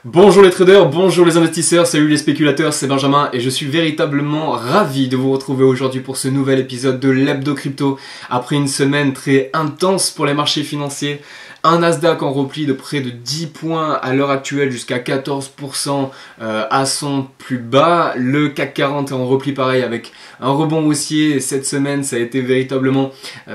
Bonjour les traders, bonjour les investisseurs, salut les spéculateurs, c'est Benjamin et je suis véritablement ravi de vous retrouver aujourd'hui pour ce nouvel épisode de l'Hebdo Crypto. Après une semaine très intense pour les marchés financiers, un Nasdaq en repli de près de 10 points à l'heure actuelle jusqu'à 14% à son plus bas. Le CAC 40 est en repli pareil avec un rebond haussier. Cette semaine, ça a été véritablement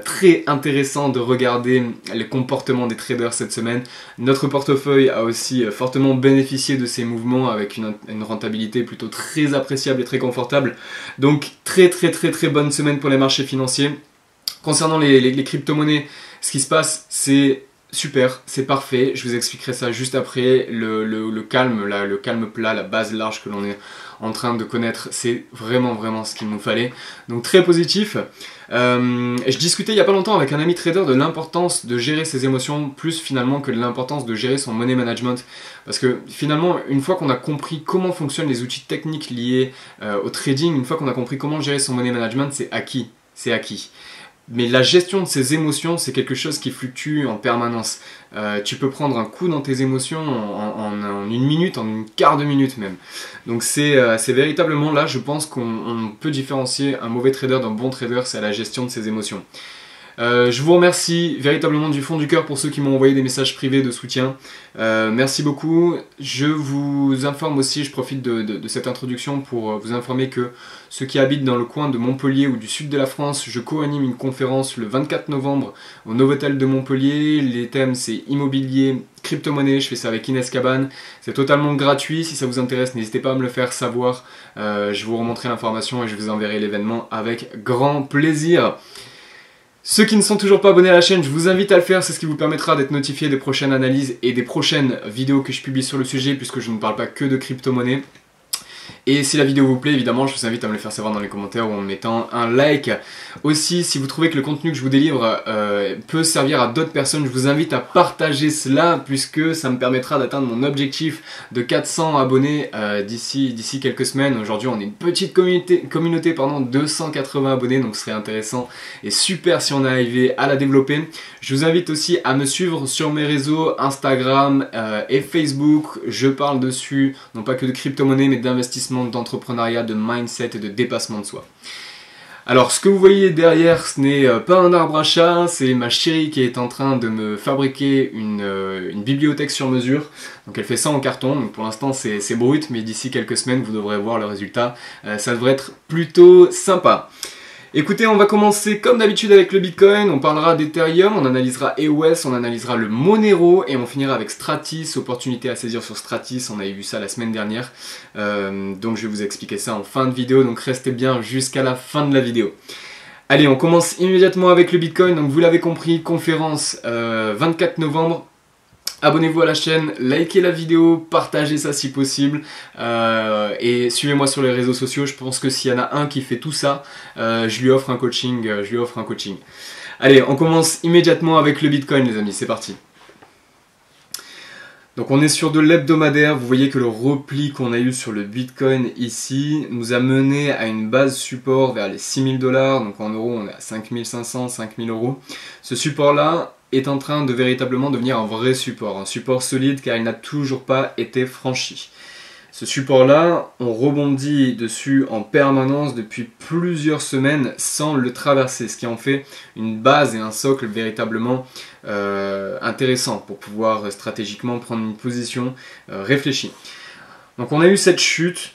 très intéressant de regarder les comportements des traders cette semaine. Notre portefeuille a aussi fortement bénéficié de ces mouvements avec une rentabilité plutôt très appréciable et très confortable. Donc très bonne semaine pour les marchés financiers. Concernant les crypto-monnaies, ce qui se passe, c'est super, c'est parfait, je vous expliquerai ça juste après. Le calme, là, le calme plat, la base large que l'on est en train de connaître, c'est vraiment ce qu'il nous fallait. Donc très positif. Je discutais il n'y a pas longtemps avec un ami trader de l'importance de gérer ses émotions, plus finalement que de l'importance de gérer son money management. Parce que finalement, une fois qu'on a compris comment fonctionnent les outils techniques liés au trading, une fois qu'on a compris comment gérer son money management, c'est acquis. C'est acquis. Mais la gestion de ses émotions, c'est quelque chose qui fluctue en permanence. Tu peux prendre un coup dans tes émotions en une minute, en une quart de minute même. Donc c'est véritablement là, je pense qu'on peut différencier un mauvais trader d'un bon trader, c'est à la gestion de ses émotions. Je vous remercie véritablement du fond du cœur pour ceux qui m'ont envoyé des messages privés de soutien. Merci beaucoup. Je vous informe aussi, je profite de cette introduction pour vous informer que ceux qui habitent dans le coin de Montpellier ou du sud de la France, je co-anime une conférence le 24 novembre au Novotel de Montpellier. Les thèmes c'est immobilier, crypto-monnaie, je fais ça avec Inès Cabane. C'est totalement gratuit, si ça vous intéresse, n'hésitez pas à me le faire savoir. Je vous remonterai l'information et je vous enverrai l'événement avec grand plaisir. Ceux qui ne sont toujours pas abonnés à la chaîne, je vous invite à le faire, c'est ce qui vous permettra d'être notifié des prochaines analyses et des prochaines vidéos que je publie sur le sujet, puisque je ne parle pas que de crypto-monnaie. Et si la vidéo vous plaît, évidemment, je vous invite à me le faire savoir dans les commentaires ou en mettant un like. Aussi, si vous trouvez que le contenu que je vous délivre peut servir à d'autres personnes, je vous invite à partager cela, puisque ça me permettra d'atteindre mon objectif de 400 abonnés d'ici quelques semaines. Aujourd'hui, on est une petite communauté 280 abonnés, donc ce serait intéressant et super si on arrivait à la développer. Je vous invite aussi à me suivre sur mes réseaux Instagram et Facebook. Je parle dessus, non pas que de crypto-monnaie, mais d'investissement, d'entrepreneuriat, de mindset et de dépassement de soi. Alors ce que vous voyez derrière, ce n'est pas un arbre à chat, c'est ma chérie qui est en train de me fabriquer une bibliothèque sur mesure. Donc elle fait ça en carton, donc pour l'instant c'est brut, mais d'ici quelques semaines vous devrez voir le résultat. Ça devrait être plutôt sympa. Écoutez, on va commencer comme d'habitude avec le Bitcoin, on parlera d'Ethereum, on analysera EOS, on analysera le Monero et on finira avec Stratis, opportunité à saisir sur Stratis, on avait vu ça la semaine dernière. Donc je vais vous expliquer ça en fin de vidéo, donc restez bien jusqu'à la fin de la vidéo. Allez, on commence immédiatement avec le Bitcoin, donc vous l'avez compris, conférence 24 novembre. Abonnez-vous à la chaîne, likez la vidéo, partagez ça si possible et suivez-moi sur les réseaux sociaux. Je pense que s'il y en a un qui fait tout ça, je lui offre un coaching. Allez, on commence immédiatement avec le Bitcoin les amis, c'est parti. Donc on est sur de l'hebdomadaire, vous voyez que le repli qu'on a eu sur le Bitcoin ici nous a mené à une base support vers les 6000 $, donc en euros on est à 5500, 5000 €. Ce support là est en train de véritablement devenir un vrai support, un support solide car il n'a toujours pas été franchi. Ce support-là, on rebondit dessus en permanence depuis plusieurs semaines sans le traverser, ce qui en fait une base et un socle véritablement intéressant pour pouvoir stratégiquement prendre une position réfléchie. Donc on a eu cette chute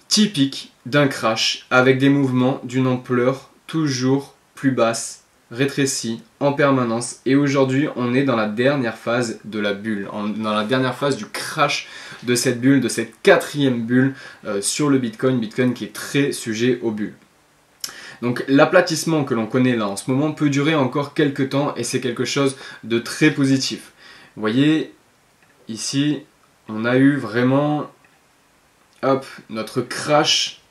typique d'un crash avec des mouvements d'une ampleur toujours plus basse, rétrécie en permanence, et aujourd'hui on est dans la dernière phase de la bulle, dans la dernière phase du crash de cette bulle, de cette quatrième bulle sur le Bitcoin qui est très sujet aux bulles. Donc l'aplatissement que l'on connaît là en ce moment peut durer encore quelques temps et c'est quelque chose de très positif. Vous voyez ici on a eu vraiment hop, notre crash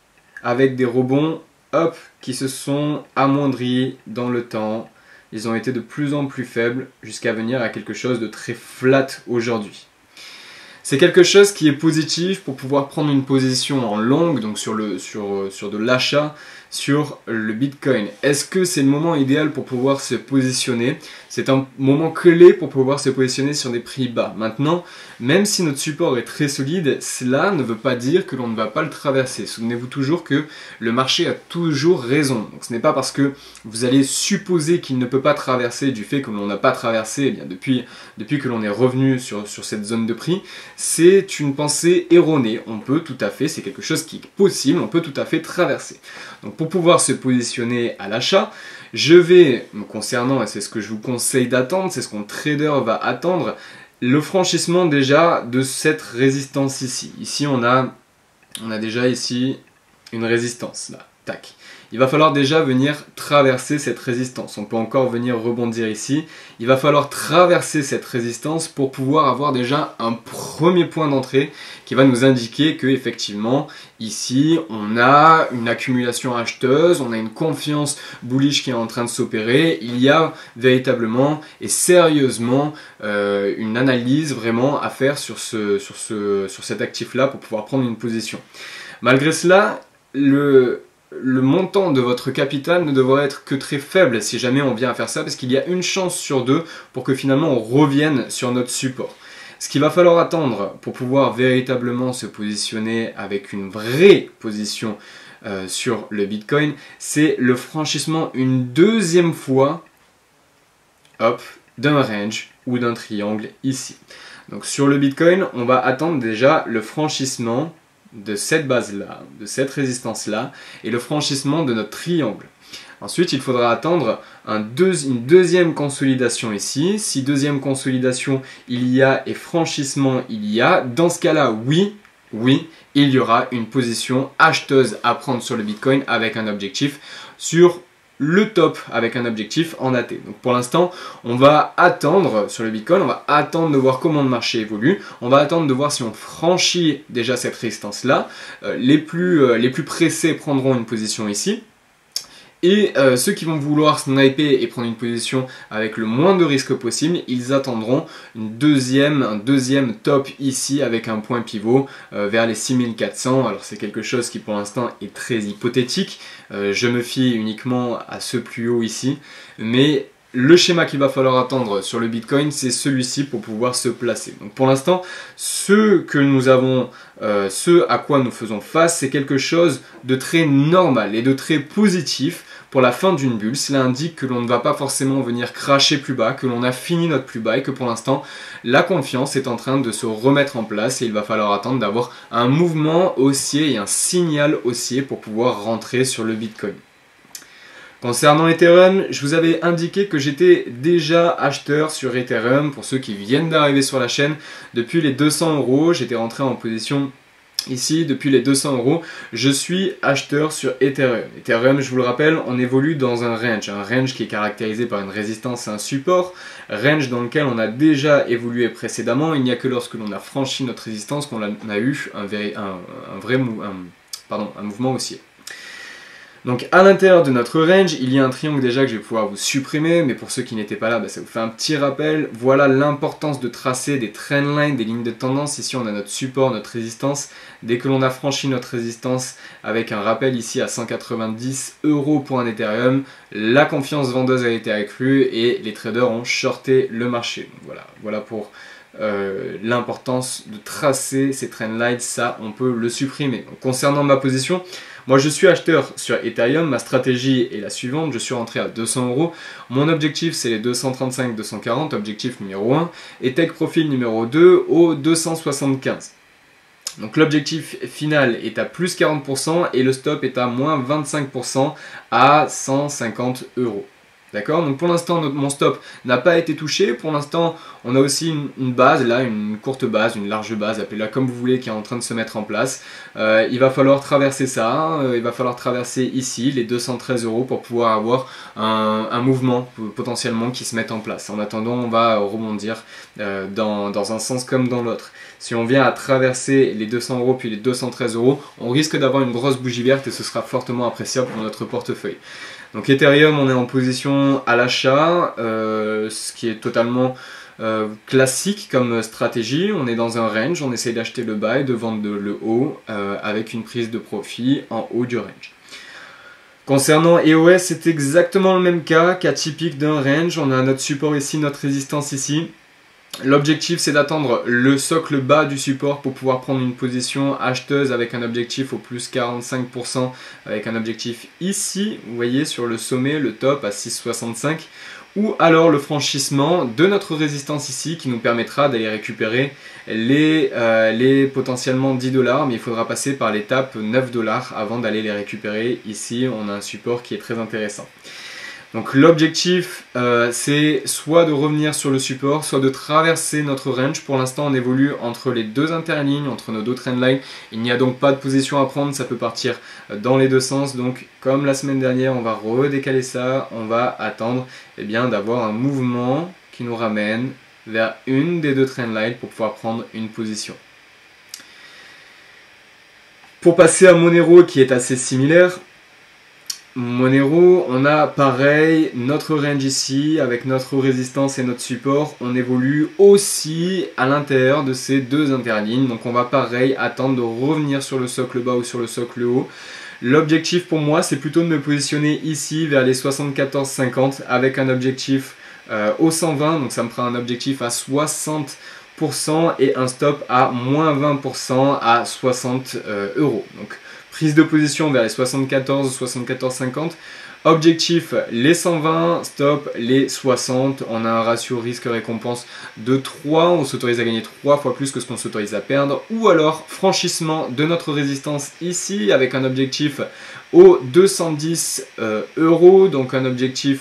avec des rebonds hop, qui se sont amoindris dans le temps. Ils ont été de plus en plus faibles jusqu'à venir à quelque chose de très flat aujourd'hui. C'est quelque chose qui est positif pour pouvoir prendre une position en longue, donc sur de l'achat, sur le Bitcoin. Est-ce que c'est le moment idéal pour pouvoir se positionner? C'est un moment clé pour pouvoir se positionner sur des prix bas. Maintenant, même si notre support est très solide, cela ne veut pas dire que l'on ne va pas le traverser. Souvenez-vous toujours que le marché a toujours raison. Donc ce n'est pas parce que vous allez supposer qu'il ne peut pas traverser du fait que l'on n'a pas traversé, eh bien, depuis que l'on est revenu sur cette zone de prix, c'est une pensée erronée. On peut tout à fait, c'est quelque chose qui est possible, on peut tout à fait traverser. Donc pour pouvoir se positionner à l'achat, je vais, me concernant, et c'est ce que je vous conseille d'attendre, c'est ce qu'un trader va attendre, le franchissement déjà de cette résistance ici. Ici on a déjà ici une résistance, là, tac. Il va falloir déjà venir traverser cette résistance. On peut encore venir rebondir ici. Il va falloir traverser cette résistance pour pouvoir avoir déjà un premier point d'entrée qui va nous indiquer que effectivement ici on a une accumulation acheteuse, on a une confiance bullish qui est en train de s'opérer. Il y a véritablement et sérieusement une analyse vraiment à faire sur cet actif là pour pouvoir prendre une position. Malgré cela, le montant de votre capital ne devrait être que très faible si jamais on vient à faire ça, parce qu'il y a une chance sur deux pour que finalement on revienne sur notre support. Ce qu'il va falloir attendre pour pouvoir véritablement se positionner avec une vraie position sur le Bitcoin, c'est le franchissement une deuxième fois d'un range ou d'un triangle ici. Donc sur le Bitcoin, on va attendre déjà le franchissement de cette base-là, de cette résistance-là, et le franchissement de notre triangle. Ensuite, il faudra attendre une deuxième consolidation ici. Si deuxième consolidation il y a et franchissement il y a, dans ce cas-là, oui, il y aura une position acheteuse à prendre sur le Bitcoin avec un objectif sur le top avec un objectif en AT. Donc pour l'instant, on va attendre sur le Bitcoin, on va attendre de voir comment le marché évolue, on va attendre de voir si on franchit déjà cette résistance-là. Les plus pressés prendront une position ici. Et ceux qui vont vouloir sniper et prendre une position avec le moins de risque possible, ils attendront un deuxième top ici avec un point pivot vers les 6400. Alors c'est quelque chose qui pour l'instant est très hypothétique. Je me fie uniquement à ce plus haut ici. Mais le schéma qu'il va falloir attendre sur le Bitcoin, c'est celui-ci pour pouvoir se placer. Donc pour l'instant, ce à quoi nous faisons face, c'est quelque chose de très normal et de très positif pour la fin d'une bulle. Cela indique que l'on ne va pas forcément venir cracher plus bas, que l'on a fini notre plus bas et que pour l'instant, la confiance est en train de se remettre en place et il va falloir attendre d'avoir un mouvement haussier et un signal haussier pour pouvoir rentrer sur le Bitcoin. Concernant Ethereum, je vous avais indiqué que j'étais déjà acheteur sur Ethereum. Pour ceux qui viennent d'arriver sur la chaîne, depuis les 200 €, j'étais rentré en position ici. Depuis les 200 €, je suis acheteur sur Ethereum. Ethereum, je vous le rappelle, on évolue dans un range qui est caractérisé par une résistance et un support, range dans lequel on a déjà évolué précédemment. Il n'y a que lorsque l'on a franchi notre résistance qu'on a eu un mouvement haussier. Donc à l'intérieur de notre range, il y a un triangle déjà que je vais pouvoir vous supprimer, mais pour ceux qui n'étaient pas là, ça vous fait un petit rappel. Voilà l'importance de tracer des trendlines, des lignes de tendance. Ici on a notre support, notre résistance. Dès que l'on a franchi notre résistance avec un rappel ici à 190 € pour un Ethereum, la confiance vendeuse a été accrue et les traders ont shorté le marché. Donc voilà pour l'importance de tracer ces trendlines, ça on peut le supprimer. Donc, concernant ma position, moi je suis acheteur sur Ethereum, ma stratégie est la suivante, je suis rentré à 200 €, mon objectif c'est les 235-240, objectif numéro 1, et take profit numéro 2 au 275. Donc l'objectif final est à plus 40% et le stop est à moins 25% à 150 €. D'accord? Donc pour l'instant, mon stop n'a pas été touché. Pour l'instant, on a aussi une base, là, une courte base, une large base, appelez-la comme vous voulez, qui est en train de se mettre en place. Il va falloir traverser ça, il va falloir traverser ici les 213 € pour pouvoir avoir un mouvement potentiellement qui se mette en place. En attendant, on va rebondir dans un sens comme dans l'autre. Si on vient à traverser les 200 € puis les 213 €, on risque d'avoir une grosse bougie verte et ce sera fortement appréciable pour notre portefeuille. Donc Ethereum, on est en position à l'achat, ce qui est totalement classique comme stratégie. On est dans un range, on essaie d'acheter le bas et de vendre le haut avec une prise de profit en haut du range. Concernant EOS, c'est exactement le même cas typique d'un range. On a notre support ici, notre résistance ici. L'objectif, c'est d'attendre le socle bas du support pour pouvoir prendre une position acheteuse avec un objectif au plus 45%, avec un objectif ici, vous voyez, sur le sommet, le top à 6,65, ou alors le franchissement de notre résistance ici qui nous permettra d'aller récupérer les potentiellement 10 $, mais il faudra passer par l'étape 9 $ avant d'aller les récupérer. Ici, on a un support qui est très intéressant. Donc l'objectif, c'est soit de revenir sur le support, soit de traverser notre range. Pour l'instant, on évolue entre les deux interlignes, entre nos deux trendlines. Il n'y a donc pas de position à prendre, ça peut partir dans les deux sens. Donc comme la semaine dernière, on va redécaler ça, on va attendre d'avoir un mouvement qui nous ramène vers une des deux trendlines pour pouvoir prendre une position. Pour passer à Monero qui est assez similaire, Monero, on a pareil notre range ici avec notre résistance et notre support. On évolue aussi à l'intérieur de ces deux interlignes. Donc on va pareil attendre de revenir sur le socle bas ou sur le socle haut. L'objectif pour moi, c'est plutôt de me positionner ici vers les 74,50 avec un objectif au 120. Donc ça me fera un objectif à 60% et un stop à moins 20% à 60 €. Donc prise de position vers les 74 ou 74,50. Objectif les 120, stop les 60. On a un ratio risque-récompense de 3. On s'autorise à gagner 3 fois plus que ce qu'on s'autorise à perdre. Ou alors franchissement de notre résistance ici avec un objectif aux 210 €. Donc un objectif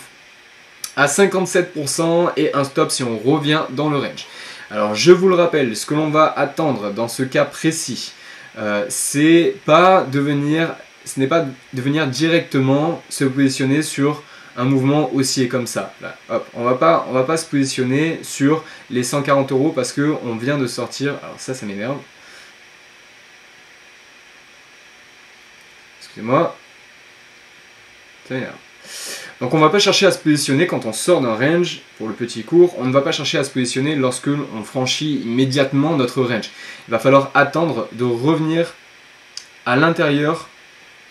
à 57% et un stop si on revient dans le range. Alors je vous le rappelle, ce que l'on va attendre dans ce cas précis, ce n'est pas de venir directement se positionner sur un mouvement haussier comme ça. Là, hop, on va pas se positionner sur les 140 € parce que on vient de sortir. Alors ça m'énerve. Excusez-moi. Ça m'énerve. Donc on ne va pas chercher à se positionner quand on sort d'un range pour le petit cours, on ne va pas chercher à se positionner lorsque on franchit immédiatement notre range. Il va falloir attendre de revenir à l'intérieur,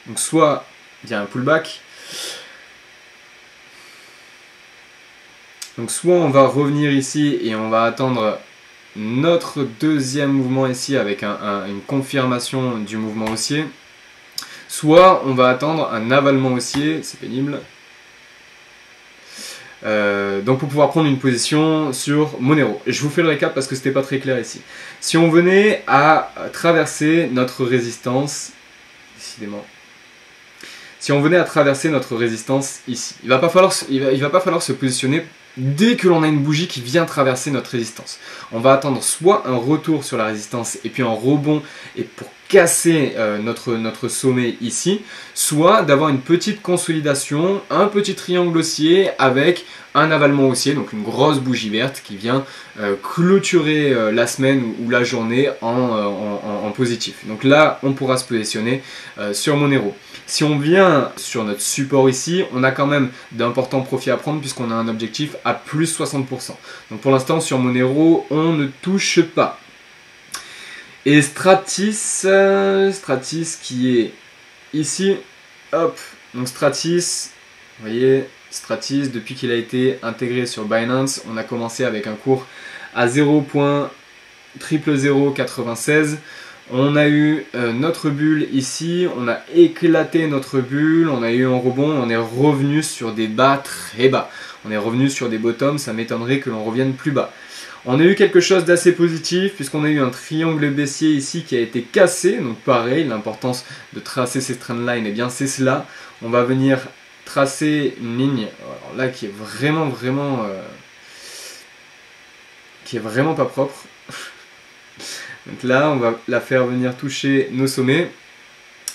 donc soit il y a un pullback, donc soit on va revenir ici et on va attendre notre deuxième mouvement ici avec une confirmation du mouvement haussier, soit on va attendre un avalement haussier, c'est pénible. Donc pour pouvoir prendre une position sur Monero. Et je vous fais le récap parce que c'était pas très clair ici. Si on venait à traverser notre résistance, décidément, si on venait à traverser notre résistance ici, il va pas falloir se positionner dès que l'on a une bougie qui vient traverser notre résistance. On va attendre soit un retour sur la résistance et puis un rebond et pour casser notre sommet ici, soit d'avoir une petite consolidation, un petit triangle haussier avec un avalement haussier, donc une grosse bougie verte qui vient clôturer la semaine ou la journée en positif. Donc là, on pourra se positionner sur Monero. Si on vient sur notre support ici, on a quand même d'importants profits à prendre puisqu'on a un objectif à plus 60%. Donc pour l'instant, sur Monero, on ne touche pas. Et Stratis qui est ici, hop, donc Stratis, vous voyez, Stratis, depuis qu'il a été intégré sur Binance, on a commencé avec un cours à 0.0096. On a eu notre bulle ici, on a éclaté notre bulle, on a eu un rebond, on est revenu sur des bas très bas. On est revenu sur des bottoms, ça m'étonnerait que l'on revienne plus bas. On a eu quelque chose d'assez positif puisqu'on a eu un triangle baissier ici qui a été cassé. Donc pareil, l'importance de tracer ces trendlines, eh bien c'est cela. On va venir tracer une ligne alors là qui est vraiment pas propre. Donc là, on va la faire venir toucher nos sommets.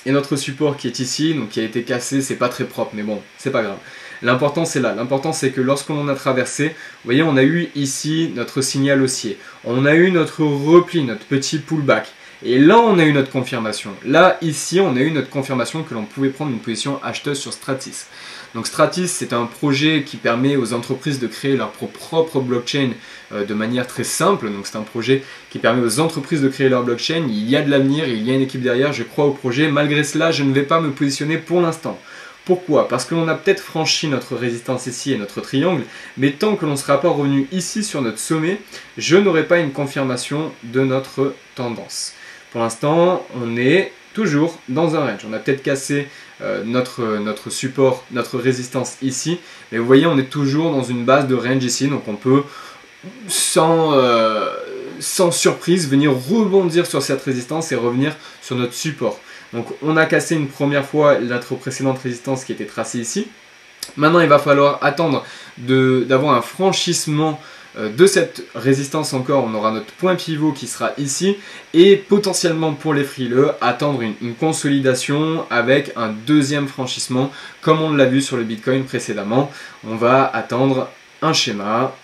Et notre support qui est ici, donc qui a été cassé, c'est pas très propre, mais bon, c'est pas grave. L'important c'est là, l'important c'est que lorsqu'on a traversé, vous voyez, on a eu ici notre signal haussier. On a eu notre repli, notre petit pullback. Et là, on a eu notre confirmation. Là, ici, on a eu notre confirmation que l'on pouvait prendre une position acheteuse sur Stratis. Donc Stratis, c'est un projet qui permet aux entreprises de créer leur propre blockchain de manière très simple. Donc c'est un projet qui permet aux entreprises de créer leur blockchain. Il y a de l'avenir, il y a une équipe derrière, je crois au projet. Malgré cela, je ne vais pas me positionner pour l'instant. Pourquoi? Parce que l'on a peut-être franchi notre résistance ici et notre triangle, mais tant que l'on ne sera pas revenu ici sur notre sommet, je n'aurai pas une confirmation de notre tendance. Pour l'instant, on est toujours dans un range. On a peut-être cassé notre support, notre résistance ici, mais vous voyez, on est toujours dans une base de range ici, donc on peut sans surprise venir rebondir sur cette résistance et revenir sur notre support. Donc on a cassé une première fois notre précédente résistance qui était tracée ici. Maintenant il va falloir attendre d'avoir un franchissement de cette résistance encore. On aura notre point pivot qui sera ici et potentiellement pour les frileux attendre une consolidation avec un deuxième franchissement comme on l'a vu sur le Bitcoin précédemment. On va attendre un schéma.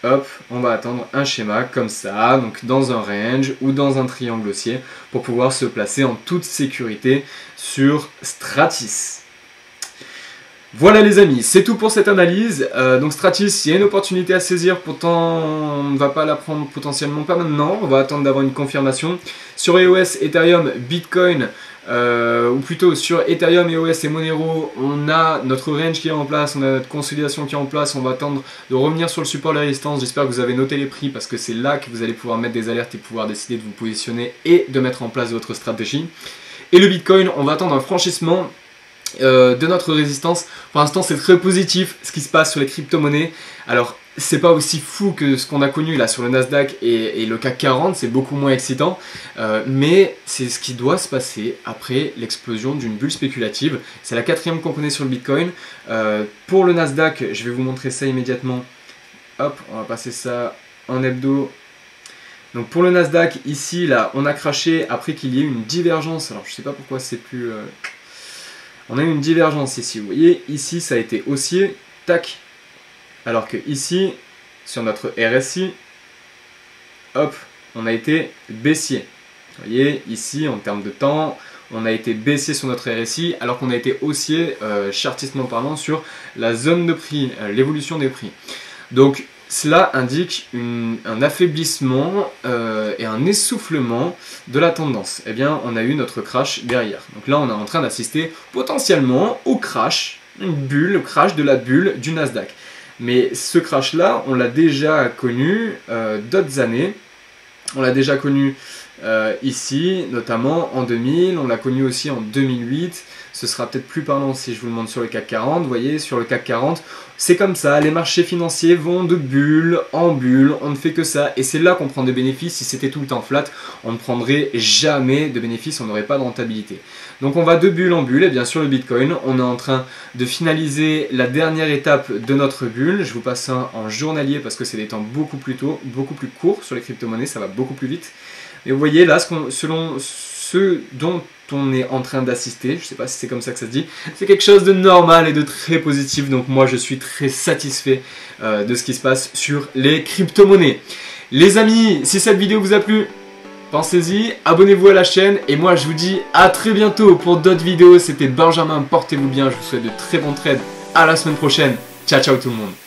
Hop, on va attendre un schéma comme ça, donc dans un range ou dans un triangle haussier pour pouvoir se placer en toute sécurité sur Stratis. Voilà les amis, c'est tout pour cette analyse. Donc Stratis, il y a une opportunité à saisir, pourtant on ne va pas la prendre potentiellement pas maintenant, on va attendre d'avoir une confirmation. Sur EOS, Ethereum, Bitcoin, ou plutôt sur Ethereum, EOS et Monero, on a notre range qui est en place, on a notre consolidation qui est en place, on va attendre de revenir sur le support de la résistance. J'espère que vous avez noté les prix parce que c'est là que vous allez pouvoir mettre des alertes et pouvoir décider de vous positionner et de mettre en place votre stratégie. Et le Bitcoin, on va attendre un franchissement de notre résistance. Pour l'instant c'est très positif ce qui se passe sur les crypto-monnaies. Alors c'est pas aussi fou que ce qu'on a connu là sur le Nasdaq et le CAC 40, c'est beaucoup moins excitant, mais c'est ce qui doit se passer après l'explosion d'une bulle spéculative. C'est la quatrième qu'on connaît sur le Bitcoin. Pour le Nasdaq, je vais vous montrer ça immédiatement. Hop, on va passer ça en hebdo. Donc pour le Nasdaq, ici là, on a craché après qu'il y ait une divergence. Alors je sais pas pourquoi c'est plus... On a eu une divergence ici, vous voyez, ici ça a été haussier, tac, alors que ici, sur notre RSI, hop, on a été baissier. Vous voyez, ici, en termes de temps, on a été baissier sur notre RSI, alors qu'on a été haussier, chartistement parlant, sur la zone de prix, l'évolution des prix. Donc, cela indique un affaiblissement et un essoufflement de la tendance. Eh bien, on a eu notre crash derrière. Donc là, on est en train d'assister potentiellement au crash, le crash de la bulle du Nasdaq. Mais ce crash-là, on l'a déjà connu d'autres années. On l'a déjà connu ici, notamment en 2000. On l'a connu aussi en 2008. Ce sera peut-être plus parlant si je vous le montre sur le CAC 40. Vous voyez, sur le CAC 40, c'est comme ça. Les marchés financiers vont de bulle en bulle. On ne fait que ça. Et c'est là qu'on prend des bénéfices. Si c'était tout le temps flat, on ne prendrait jamais de bénéfices. On n'aurait pas de rentabilité. Donc on va de bulle en bulle. Et bien sûr, le Bitcoin, on est en train de finaliser la dernière étape de notre bulle. Je vous passe ça en journalier parce que c'est des temps beaucoup plus courts sur les crypto-monnaies. Ça va beaucoup plus vite. Et vous voyez là, selon ce dont on est en train d'assister, je ne sais pas si c'est comme ça que ça se dit, c'est quelque chose de normal et de très positif, donc moi je suis très satisfait de ce qui se passe sur les crypto-monnaies. Les amis, si cette vidéo vous a plu, pensez-y, abonnez-vous à la chaîne et moi je vous dis à très bientôt pour d'autres vidéos. C'était Benjamin, portez-vous bien, je vous souhaite de très bons trades, à la semaine prochaine, ciao ciao tout le monde.